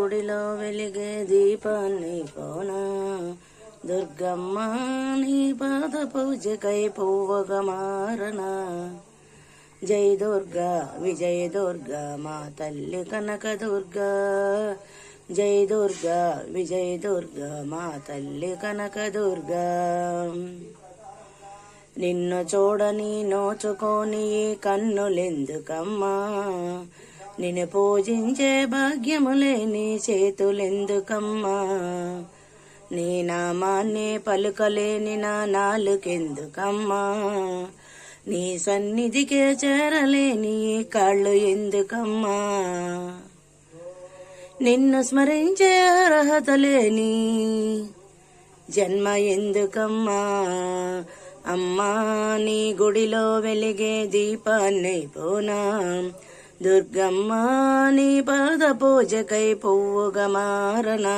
గుడిలో వెలిగే దీపాన్ని పోనా దుర్గమ్మ నీ పాద పూజకై పువ్వుగా మారనా. జై దుర్గా విజయ దుర్గా మా తల్లి కనక దుర్గా. జై దుర్గా విజయ దుర్గా మా తల్లి కనక దుర్గా. నిన్ను చూడని నోచుకోని కన్నులెందుకమ్మా, నిన్ను పూజించే భాగ్యము లేని చేతులెందుకమ్మా, నీ నామాన్ని పలుకలేని నా నాలుకెందుకమ్మా, నీ సన్నిధికే చేరలేని కాళ్ళు ఎందుకమ్మా, నిన్ను స్మరించే అర్హత లేని జన్మ ఎందుకమ్మా. అమ్మా నీ గుడిలో వెలిగే దీపాన్ని పోనా దుర్గమ్మ నీ పాద పూజకై పువ్వుగా మారనా.